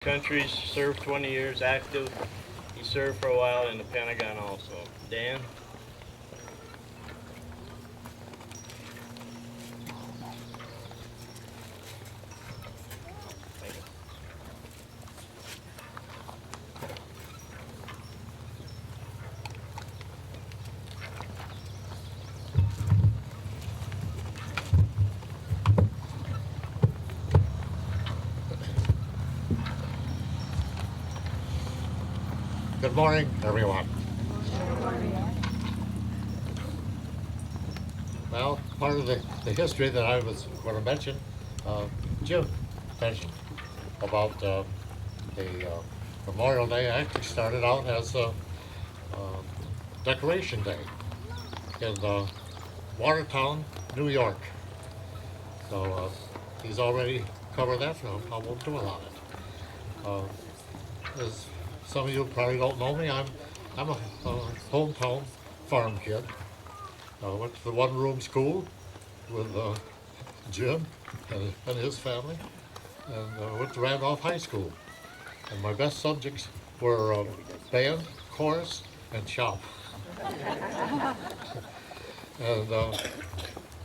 Countries, served 20 years, active. He served for a while in the Pentagon also. Dan? Thank you. Good morning, everyone. Well, part of the history that I was going to mention, Jim mentioned about the Memorial Day actually started out as a Decoration Day in Watertown, New York. So he's already covered that, so I won't do it on it. As some of you probably don't know me, I'm a hometown farm kid. Went to the one-room school with Jim and his family, and went to Randolph High School. And my best subjects were band, chorus, and shop. And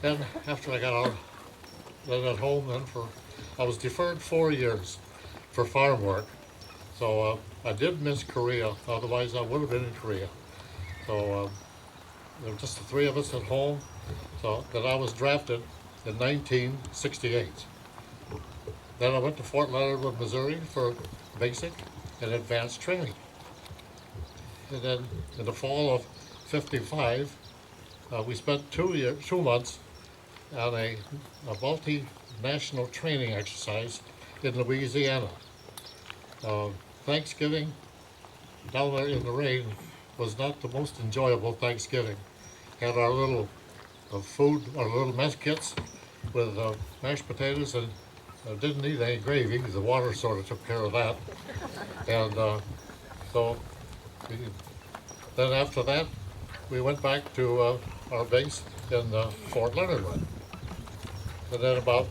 then after I got out, then at home, I was deferred 4 years for farm work. So I did miss Korea. Otherwise, I would have been in Korea. So there were just the three of us at home. So then I was drafted in 1968. Then I went to Fort Leonard Wood, Missouri for basic and advanced training. And then in the fall of '55, we spent 2 months on a multinational training exercise in Louisiana. Uh, Thanksgiving down there in the rain was not the most enjoyable Thanksgiving. Had our little food, our little mess kits with mashed potatoes, and didn't need any gravy because the water sort of took care of that. And so we, then after that, we went back to our base in Fort Leonard Wood. And then about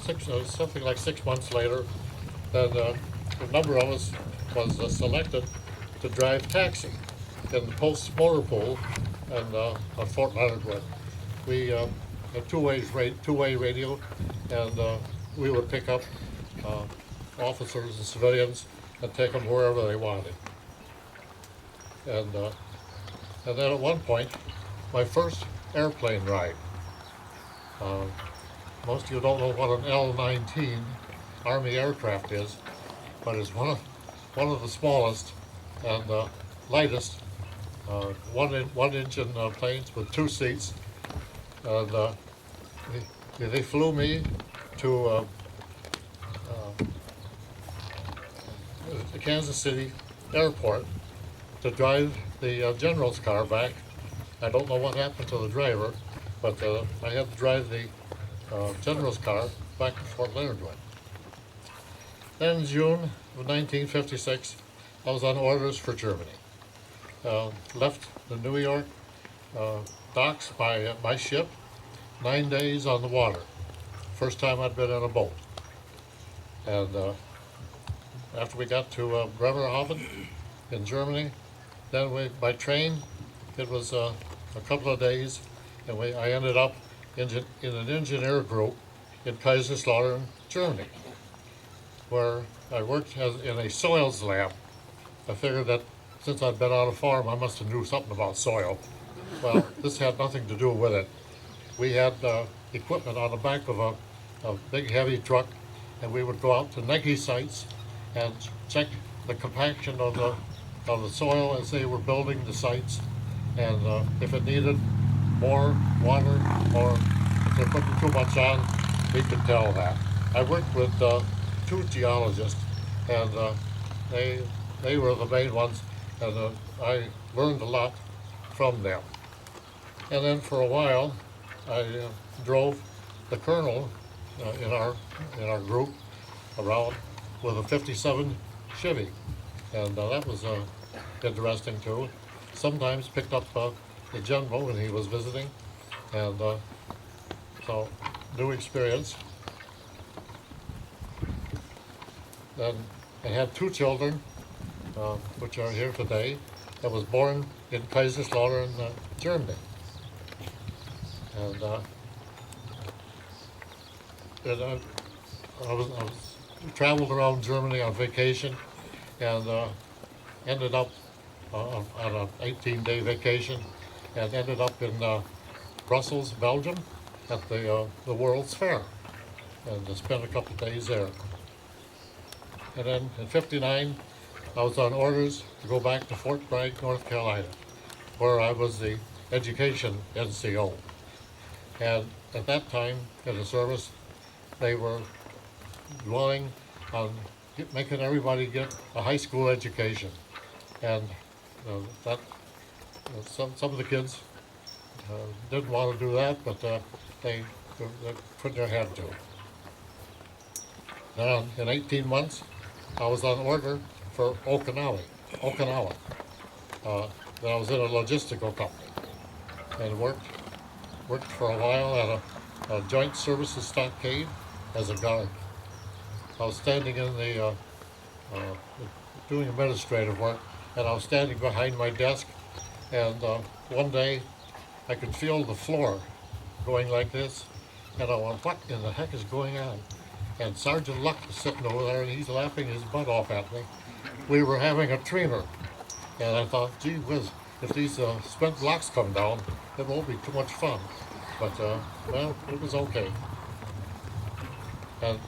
something like 6 months later, then a number of us was selected to drive taxi in the Post Motor Pool and on Fort Leonard Wood. We had two-way radio, and we would pick up officers and civilians and take them wherever they wanted. And then at one point, my first airplane ride. Uh, Most of you don't know what an L-19 Army aircraft is, but it's one of the smallest and lightest one engine planes with 2 seats. And they flew me to the Kansas City airport to drive the general's car back. I don't know what happened to the driver, but I had to drive the general's car back to Fort Leonard Wood. Then in June of 1956, I was on orders for Germany. Left the New York docks by my ship, 9 days on the water. First time I'd been in a boat. And after we got to Bremerhaven in Germany, then by train, it was a couple of days, and I ended up in an engineer group in Kaiserslautern, Germany, where I worked in a soils lab. I figured that since I'd been on a farm, I must have knew something about soil. Well, this had nothing to do with it. We had equipment on the back of a big heavy truck, and we would go out to Nike sites and check the compaction of the soil as they were building the sites, and if it needed more water or if they're putting too much on, we could tell that. I worked with two geologists, and they were the main ones, and I learned a lot from them. And then for a while, I drove the colonel in our group around with a '57 Chevy, and that was interesting too. Sometimes picked up the general when he was visiting, and so new experience. then I had two children, which are here today. I was born in Kaiserslautern, Germany. And, I was traveled around Germany on vacation, and ended up on an 18-day vacation, and ended up in Brussels, Belgium, at the World's Fair, and spent a couple of days there. And then in '59, I was on orders to go back to Fort Bragg, North Carolina, where I was the education NCO. And at that time in the service, they were dwelling on making everybody get a high school education. And some of the kids didn't want to do that, but they put their head to it. Now, in 18 months, I was on order for Okinawa. Then I was in a logistical company and worked for a while at a joint services stockade as a guard. I was standing in the doing administrative work, and I was standing behind my desk, and one day I could feel the floor going like this, and I went, what in the heck is going on? And Sergeant Luck was sitting over there, and he's laughing his butt off at me. We were having a tremor, and I thought, gee whiz, if these spent blocks come down, it won't be too much fun. But, well, it was okay. And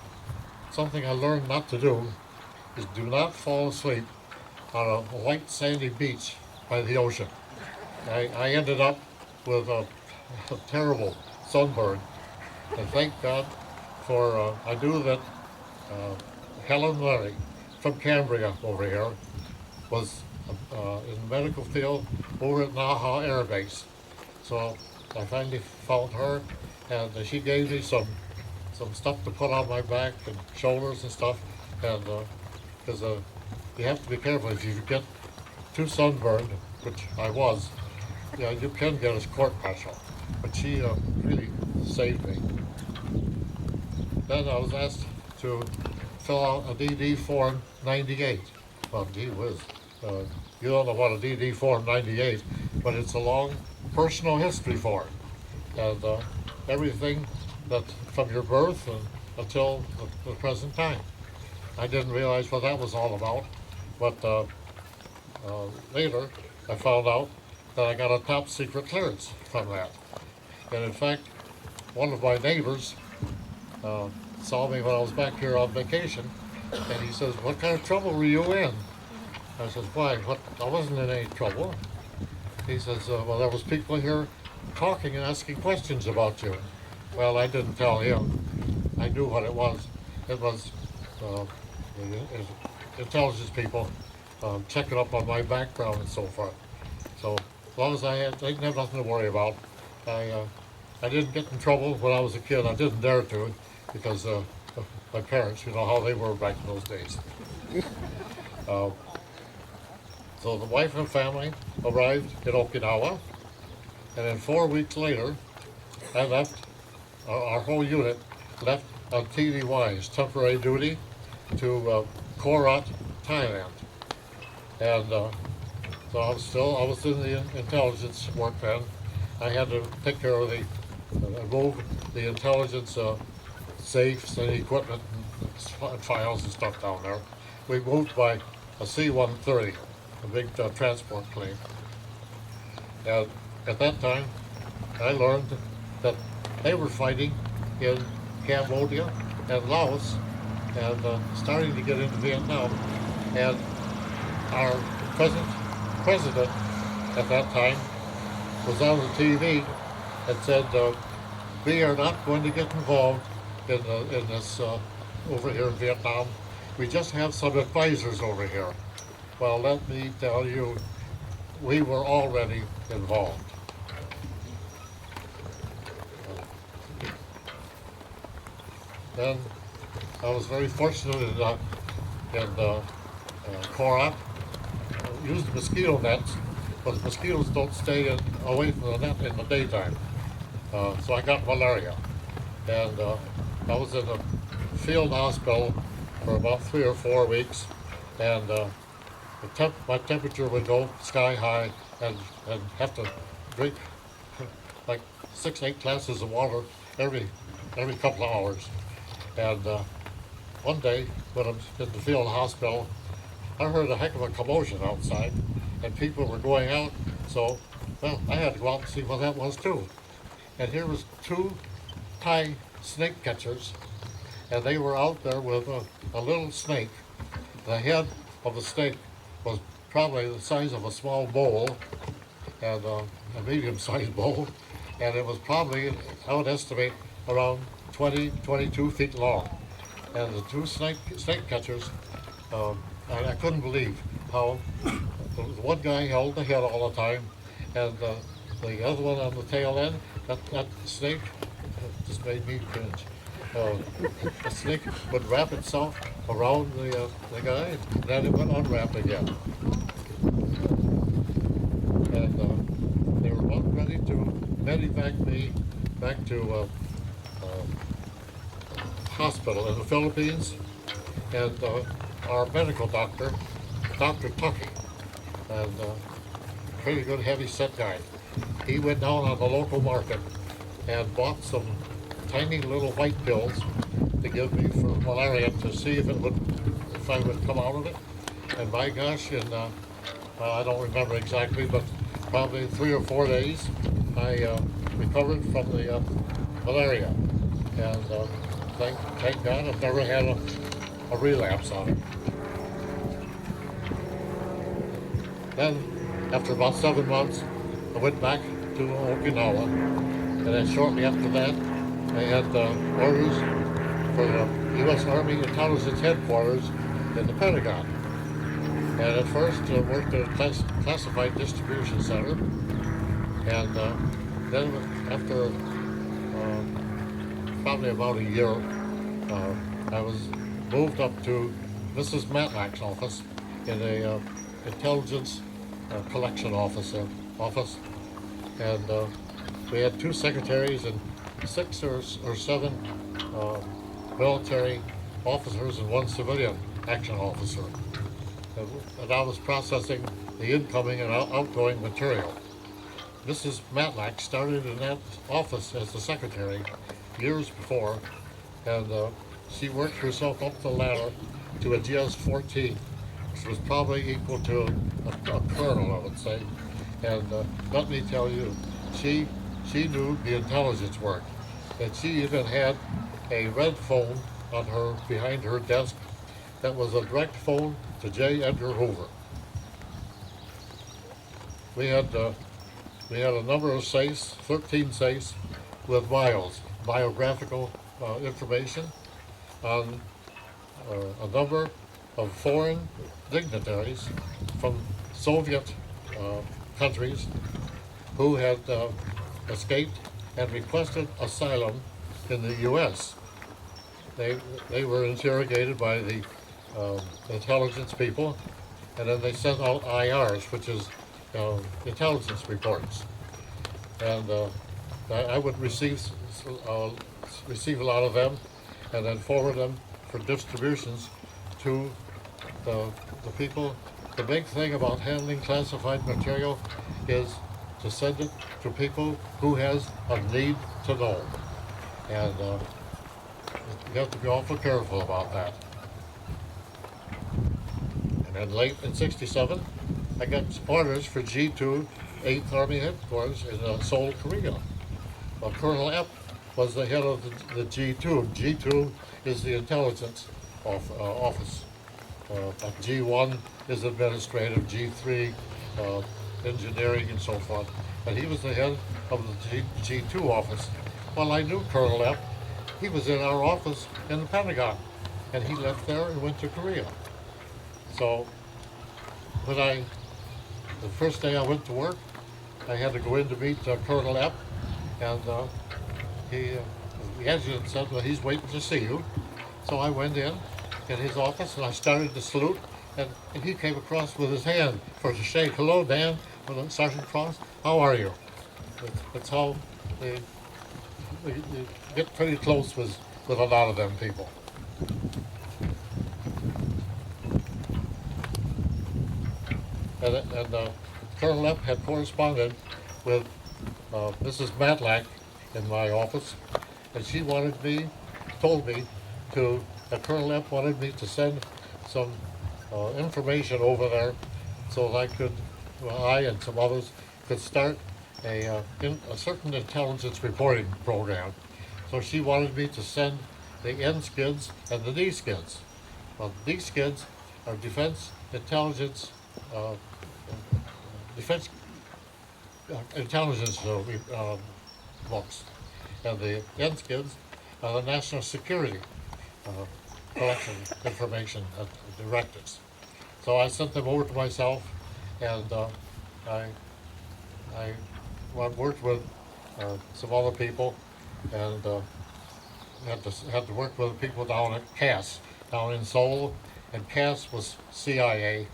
something I learned not to do is do not fall asleep on a white sandy beach by the ocean. I ended up with a terrible sunburn, and thank God for, I knew that Helen Larry from Cambria over here was in the medical field over at Naha Air Base. So I finally found her, and she gave me some stuff to put on my back and shoulders and stuff, and because you have to be careful. If you get too sunburned, which I was, yeah, you can get a court martial, but she really saved me. Then I was asked to fill out a DD Form 98. Well, gee whiz, you don't know what a DD Form 98, but it's a long personal history form, and everything that from your birth until the present time. I didn't realize what that was all about, but later I found out that I got a top secret clearance from that. And in fact, one of my neighbors saw me when I was back here on vacation, and he says, what kind of trouble were you in? I said, why, I wasn't in any trouble. He says, well, there was people here talking and asking questions about you. Well, I didn't tell him. I knew what it was. It was intelligence people checking up on my background and so forth. So as long as I didn't have nothing to worry about, I didn't get in trouble when I was a kid. I didn't dare to, because my parents, you know how they were back in those days. So the wife and family arrived in Okinawa, and then 4 weeks later, I left, our whole unit left on TDYs, temporary duty, to Korat, Thailand. And so I was in the intelligence work then. I had to take care of move the intelligence safes and equipment and files and stuff down there. We moved by a C-130, a big transport plane. And at that time, I learned that they were fighting in Cambodia and Laos, and starting to get into Vietnam. And our present president at that time was on the TV and said, we are not going to get involved in this over here in Vietnam. We just have some advisors over here. Well, let me tell you, we were already involved. Then I was very fortunate in Korat. Used mosquito nets, but mosquitoes don't stay away from the net in the daytime. So I got malaria, and I was in a field hospital for about 3 or 4 weeks, and my temperature would go sky high, and have to drink like 6, 8 glasses of water every couple of hours. And one day, when I was in the field hospital, I heard a heck of a commotion outside, and people were going out. So, well, I had to go out and see what that was too. And here was 2 Thai snake catchers, and they were out there with a little snake. The head of the snake was probably the size of a small bowl, and a medium-sized bowl, and it was probably, I would estimate, around 22 feet long. And the 2 snake catchers, I couldn't believe how the one guy held the head all the time, and the other one on the tail end, that snake just made me cringe. The snake would wrap itself around the guy, and then it would unwrap again. And they were about ready to medevac me back to hospital in the Philippines, and our medical doctor, Dr. Tucky, and pretty good heavy-set guy, he went down on the local market and bought some tiny little white pills to give me for malaria to see if I would come out of it. And by gosh, in well, I don't remember exactly, but probably 3 or 4 days, I recovered from the malaria. And thank God I've never had a relapse on it. Then, after about 7 months, I went back to Okinawa, and then shortly after that, I had orders for the U.S. Army Intelligence Headquarters in the Pentagon. And at first, worked at a classified distribution center, and then after probably about a year, I was moved up to Mrs. Matlack's office in a intelligence collection office, and we had 2 secretaries and 6 or 7 military officers and 1 civilian action officer. And I was processing the incoming and outgoing material. Mrs. Matlack started in that office as the secretary years before, and she worked herself up the ladder to a GS-14, which was probably equal to a colonel, I would say. And let me tell you, she knew the intelligence work, and she even had a red phone on behind her desk that was a direct phone to J. Edgar Hoover. We had a number of safes, 13 safes, with biographical information on a number of foreign dignitaries from Soviet countries who had escaped and requested asylum in the U.S. They were interrogated by the intelligence people, and then they sent out IRs, which is intelligence reports. And I would receive a lot of them, and then forward them for distributions to the people. The big thing about handling classified material is to send it to people who has a need to know. And you have to be awful careful about that. And then late in '67, I got orders for G2 8th Army Headquarters in Seoul, Korea. Well, Colonel Epp was the head of the G2. G2 is the intelligence office. G1 is administrative, G3 engineering and so forth. And he was the head of the G2 office. Well, I knew Colonel Epp. He was in our office in the Pentagon, and he left there and went to Korea. So when the first day I went to work, I had to go in to meet Colonel Epp, and the adjutant said, well, he's waiting to see you. So I went in his office, and I started to salute, and he came across with his hand for to shake. Hello, Dan, Sergeant Cross, how are you? That's how they get pretty close with a lot of them people. and Colonel Epp had corresponded with Mrs. Matlack in my office, and she told me that Colonel Epp wanted me to send some information over there so that I and some others could start a certain intelligence reporting program. So she wanted me to send the N skids and the D skids. Well, the D skids are uh, defense intelligence books, and the N skids are the national security uh, collection information directives. So I sent them over to myself, and I I worked with some other people, and had to work with people down at CAS down in Seoul, and CAS was CIA,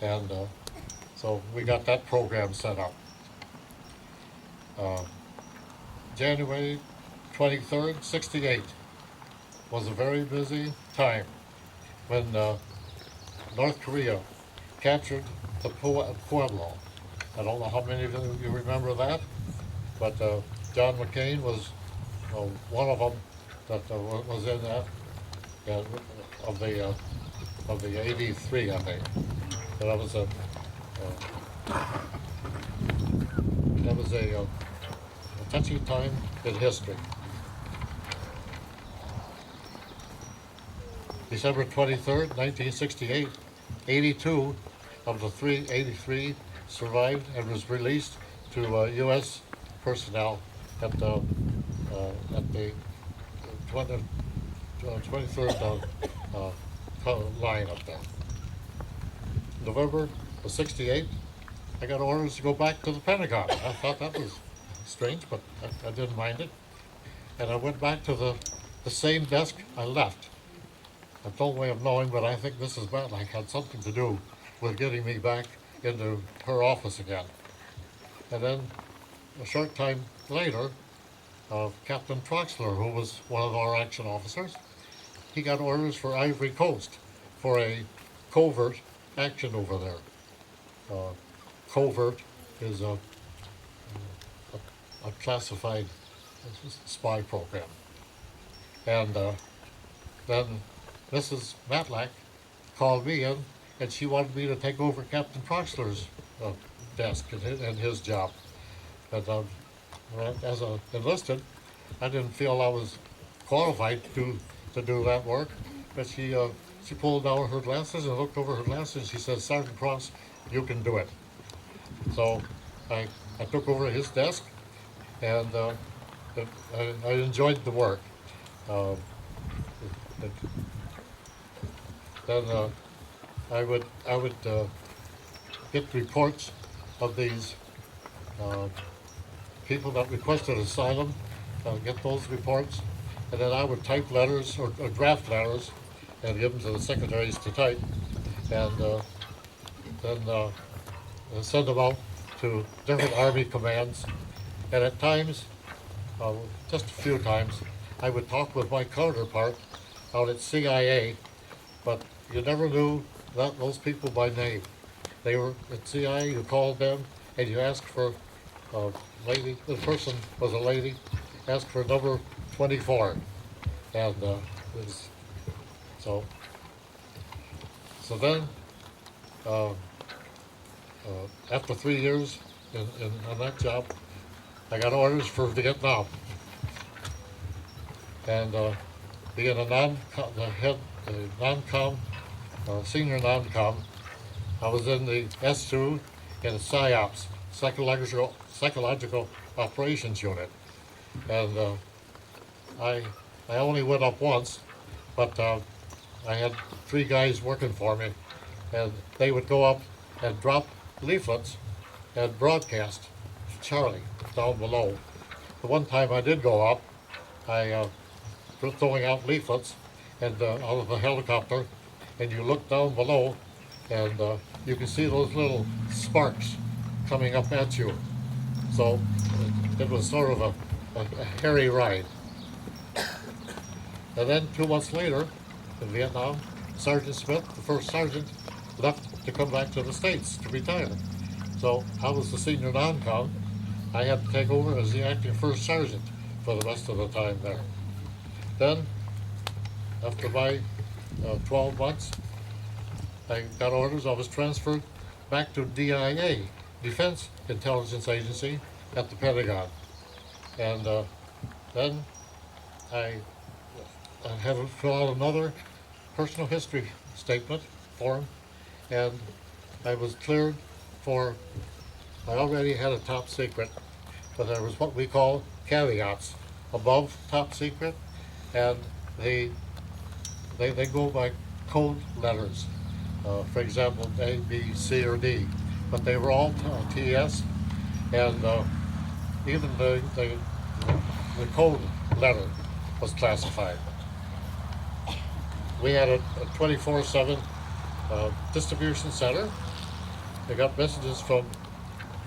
and so we got that program set up. Uh, January 23rd, '68 was a very busy time when North Korea captured the Pueblo. I don't know how many of you remember that, but John McCain was one of them that was in that of the '83, I think. So that was a touchy time in history. December 23rd, 1968, 82 of the 383 survived and was released to U.S. personnel at the 23rd line up there. November of '68, I got orders to go back to the Pentagon. I thought that was strange, but I didn't mind it. And I went back to the same desk I left. I have no way of knowing, but I think Mrs. Matlack had something to do with getting me back into her office again. And then a short time later, Captain Troxler, who was one of our action officers, he got orders for Ivory Coast for a covert action over there. Covert is a classified spy program. And then Mrs. Matlack called me in, and she wanted me to take over Captain Troxler's desk and his job. And as an enlisted, I didn't feel I was qualified to do that work, but she pulled down her glasses and looked over her glasses, and she said, "Sergeant Cross, you can do it." So I took over his desk, and I enjoyed the work. Uh, then I would get reports of these people that requested asylum, get those reports, and then I would type letters or draft letters and give them to the secretaries to type, and then send them out to different Army commands. And at times, just a few times, I would talk with my counterpart out at CIA, but you never knew those people by name. They were at CIA, you called them, and you asked for a lady, the person was a lady, asked for number 24. And so then, after 3 years on that job, I got orders for Vietnam. And being the non-com, senior non-com, I was in the S2 in the PSYOPs, Psychological Operations Unit. And I only went up once, but I had 3 guys working for me, and they would go up and drop leaflets and broadcast to Charlie down below. The one time I did go up, I was throwing out leaflets and out of the helicopter, and you look down below, and you can see those little sparks coming up at you. So it was sort of a hairy ride. And then 2 months later, in Vietnam, Sergeant Smith, the first sergeant, left to come back to the States to retire. So I was the senior non-com. I had to take over as the acting first sergeant for the rest of the time there. Then, after my 12 months, I got orders. I was transferred back to DIA, Defense Intelligence Agency, at the Pentagon. And then I had to fill out another personal history statement form, and I was cleared for, I already had a top secret, but there was what we call caveats above top secret, and they go by code letters. For example, A, B, C, or D, but they were all TS, and even the code letter was classified. We had a 24/7 distribution center. They got messages from,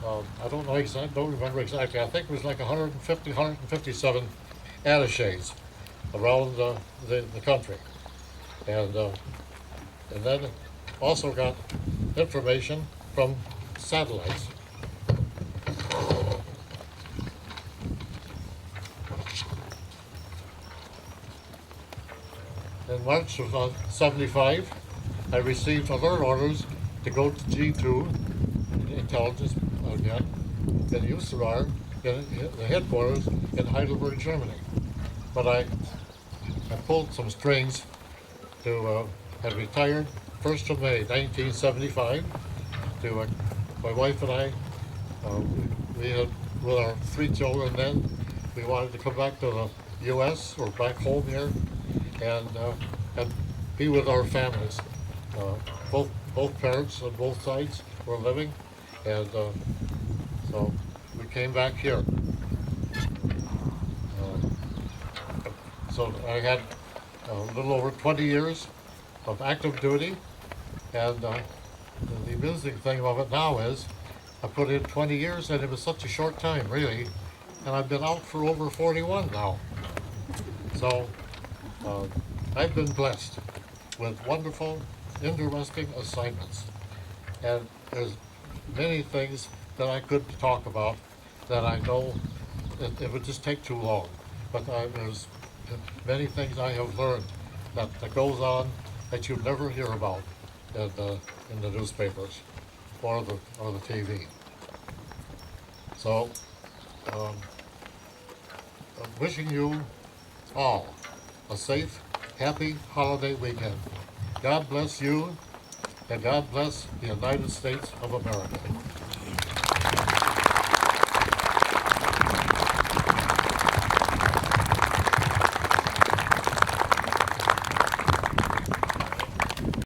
I don't know exactly, don't remember exactly, I think it was like 150, 157 attaches around the country. And then also got information from satellites. In March of '75, I received alert orders to go to G2 intelligence again in USAR, in the headquarters in Heidelberg, Germany. But I pulled some strings to have retired 1st of May 1975. To my wife and I, we had, with our 3 children then, we wanted to come back to the U.S. or back home here and be with our families. Both parents on both sides were living, and so we came back here. So I had a little over 20 years of active duty, and the amusing thing of it now is I put in 20 years, and it was such a short time, really, and I've been out for over 41 now. So I've been blessed with wonderful, interesting assignments, and there's many things that I could talk about that I know it would just take too long, but there's many things I have learned that goes on that you never hear about in the newspapers or the TV. So I'm wishing you all a safe, happy holiday weekend. God bless you, and God bless the United States of America.